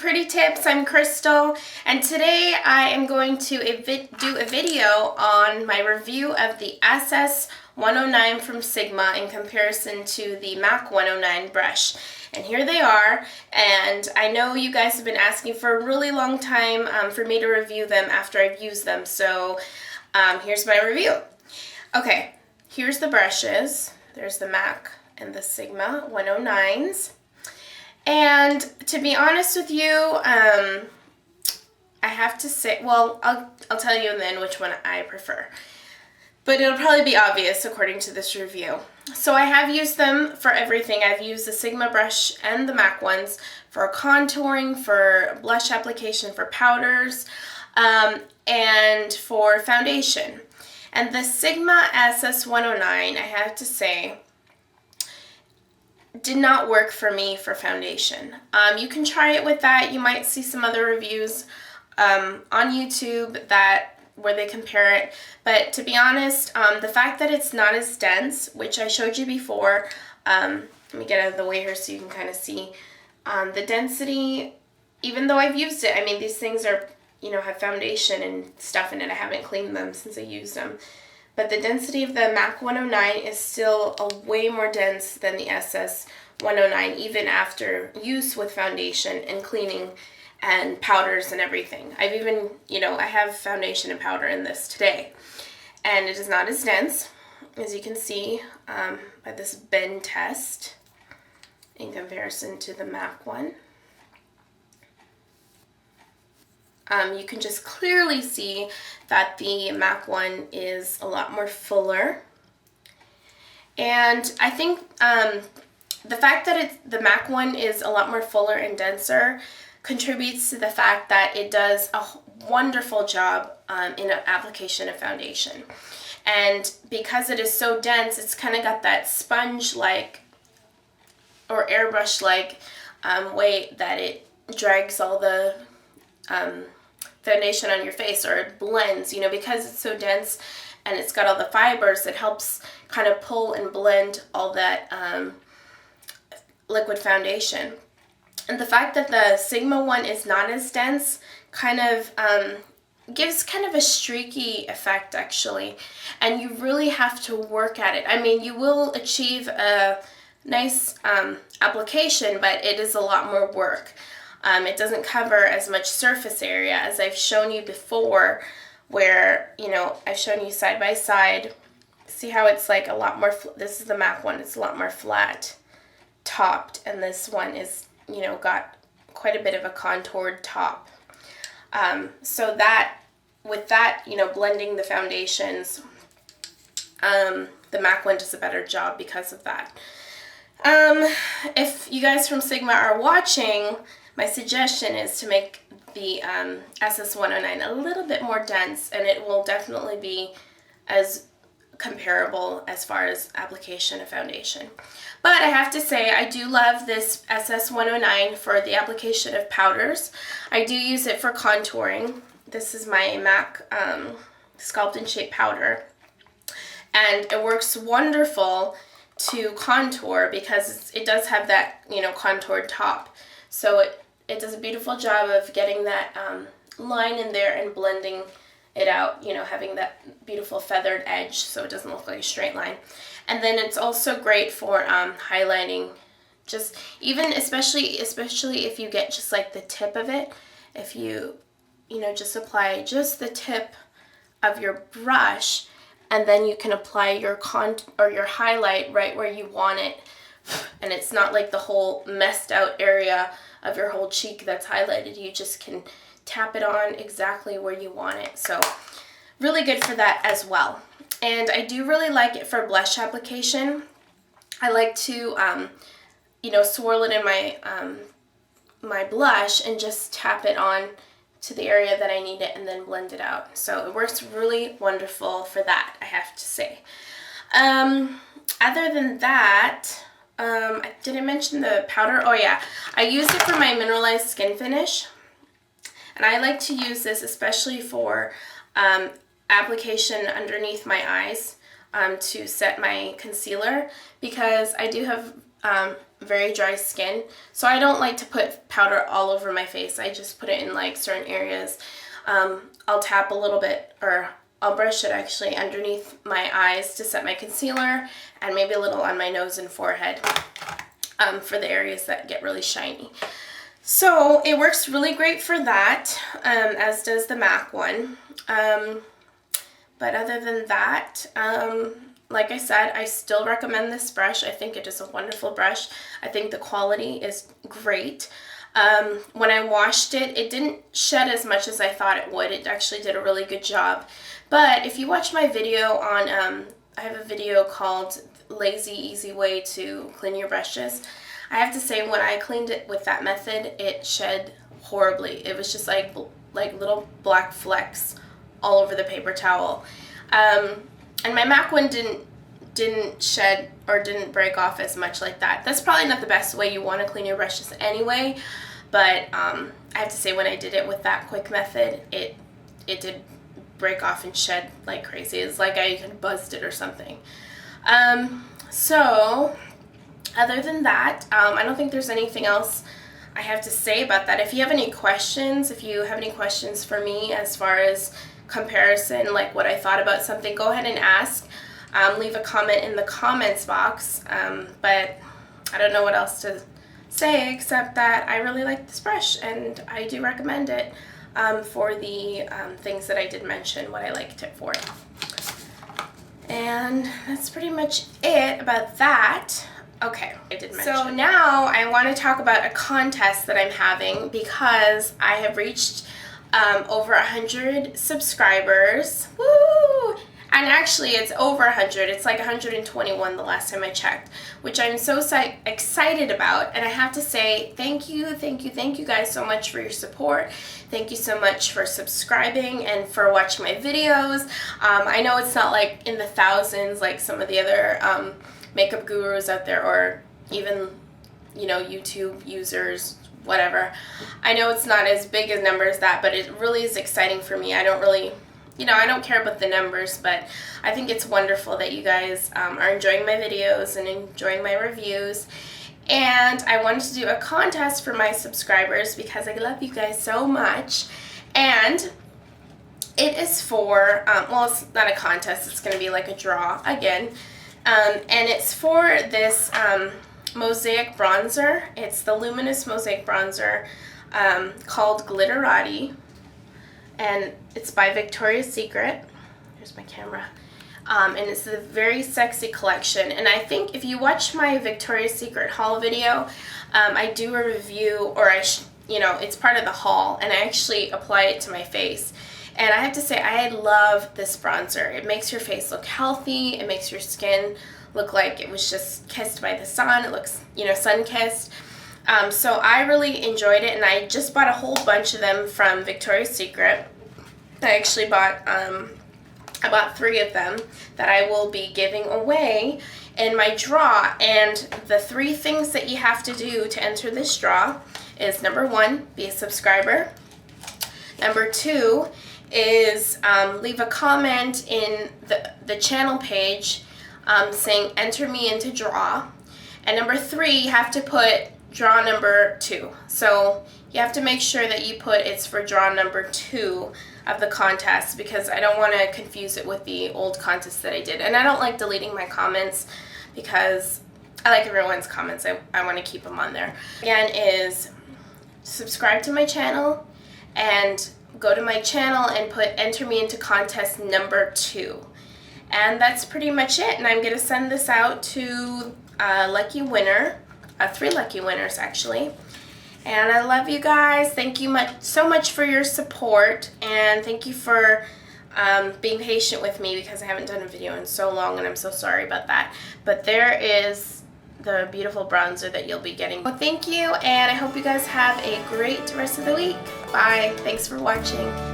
Pretty Tips. I'm Crystal, and today I am going to do a video on my review of the SS109 from Sigma in comparison to the M.A.C 109 brush. And here they are, and I know you guys have been asking for a really long time for me to review them after I've used them, so here's my review. Okay, here's the brushes. There's the M.A.C and the Sigma 109s. And to be honest with you, I have to say, well, I'll tell you then which one I prefer. But it'll probably be obvious according to this review. So I have used them for everything. I've used the Sigma brush and the M.A.C ones for contouring, for blush application, for powders, and for foundation. And the Sigma SS109, I have to say, did not work for me for foundation. You can try it with that. You might see some other reviews on YouTube where they compare it. But to be honest, the fact that it's not as dense, which I showed you before, let me get out of the way here so you can kind of see the density. Even though I've used it, I mean, these things are, have foundation and stuff in it. I haven't cleaned them since I used them. But the density of the M.A.C 109 is still way more dense than the SS109, even after use with foundation and cleaning and powders and everything. I've even, I have foundation and powder in this today. And it is not as dense, as you can see by this bend test in comparison to the M.A.C one. You can just clearly see that the M.A.C one is a lot more fuller. And I think the fact that the M.A.C one is a lot more fuller and denser contributes to the fact that it does a wonderful job in an application of foundation. And because it is so dense, it's kind of got that sponge-like or airbrush-like way that it drags all the foundation on your face, or it blends, because it's so dense and it's got all the fibers, it helps kind of pull and blend all that liquid foundation. And the fact that the Sigma one is not as dense kind of gives kind of a streaky effect, actually, and you really have to work at it. I mean, you will achieve a nice application, but it is a lot more work. It doesn't cover as much surface area as I've shown you before, where, I've shown you side by side. See how it's like a lot more, this is the M.A.C one, it's a lot more flat topped, and this one is, got quite a bit of a contoured top. So that, with that, blending the foundations, the M.A.C one does a better job because of that. If you guys from Sigma are watching, my suggestion is to make the SS109 a little bit more dense, and it will definitely be as comparable as far as application of foundation. But I have to say, I do love this SS109 for the application of powders. I do use it for contouring. This is my M.A.C Sculpt and Shape powder, and it works wonderful to contour because it does have that, contoured top. So it does a beautiful job of getting that line in there and blending it out, having that beautiful feathered edge so it doesn't look like a straight line. And then it's also great for highlighting, just even especially if you get just like the tip of it, if you, just apply just the tip of your brush, and then you can apply your your highlight right where you want it, and it's not like the whole messed out area of your whole cheek that's highlighted. You just can tap it on exactly where you want it. So really good for that as well. And I do really like it for blush application. I like to, swirl it in my my blush and just tap it on to the area that I need it and then blend it out. So it works really wonderful for that, I have to say. Other than that, I didn't mention the powder. Oh yeah, I use it for my mineralized skin finish. And I like to use this especially for application underneath my eyes to set my concealer, because I do have very dry skin, so I don't like to put powder all over my face. I just put it in like certain areas. I'll tap a little bit, or I'll brush it actually underneath my eyes to set my concealer, and maybe a little on my nose and forehead for the areas that get really shiny. So it works really great for that, as does the M.A.C one. But other than that, like I said, I still recommend this brush. I think it is a wonderful brush. I think the quality is great. When I washed it, it didn't shed as much as I thought it would. It actually did a really good job. But if you watch my video on, I have a video called Lazy Easy Way to Clean Your Brushes. I have to say, when I cleaned it with that method, it shed horribly. It was just like little black flecks all over the paper towel. And my M.A.C one didn't shed or didn't break off as much like that. That's probably not the best way you want to clean your brushes anyway, but I have to say, when I did it with that quick method, it did break off and shed like crazy. It's like I had buzzed it or something. So other than that, I don't think there's anything else I have to say about that. If you have any questions, for me as far as comparison, like what I thought about something, go ahead and ask. Leave a comment in the comments box, but I don't know what else to say except that I really like this brush, and I do recommend it for the things that I did mention, what I liked it for. And that's pretty much it about that. Okay, I did mention. So now I want to talk about a contest that I'm having, because I have reached over 100 subscribers. Woo! And actually, it's over 100. It's like 121 the last time I checked, which I'm so excited about. And I have to say thank you guys so much for your support. Thank you so much for subscribing and for watching my videos. I know it's not like in the thousands like some of the other makeup gurus out there, or even, you know, YouTube users, whatever. I know it's not as big a number as that, but it really is exciting for me. I don't really, you know, I don't care about the numbers, but I think it's wonderful that you guys are enjoying my videos and enjoying my reviews. And I wanted to do a contest for my subscribers because I love you guys so much. And it is for, well, it's not a contest, it's going to be like a draw again. And it's for this Mosaic bronzer. It's the Luminous Mosaic bronzer called Glitterati, and it's by Victoria's Secret. Here's my camera. And it's a very sexy collection. And I think if you watch my Victoria's Secret haul video, I do a review, or you know, it's part of the haul, and I actually apply it to my face. And I have to say, I love this bronzer. It makes your face look healthy. It makes your skin look like it was just kissed by the sun. It looks, you know, sun-kissed. So I really enjoyed it, and I just bought a whole bunch of them from Victoria's Secret. I actually bought, I bought 3 of them that I will be giving away in my draw. And the 3 things that you have to do to enter this draw is, number 1, be a subscriber. Number 2 is leave a comment in the channel page saying enter me into draw. And number 3, you have to put draw number 2. So you have to make sure that you put it's for draw number 2 of the contest, because I don't want to confuse it with the old contest that I did. And I don't like deleting my comments because I like everyone's comments. I want to keep them on there. Again, is subscribe to my channel and go to my channel and put enter me into contest number 2. And that's pretty much it. And I'm going to send this out to a lucky winner, 3 lucky winners actually. And I love you guys. Thank you so much for your support, and thank you for being patient with me, because I haven't done a video in so long, and I'm so sorry about that. But there is the beautiful bronzer that you'll be getting. Well, thank you, and I hope you guys have a great rest of the week. Bye. Thanks for watching.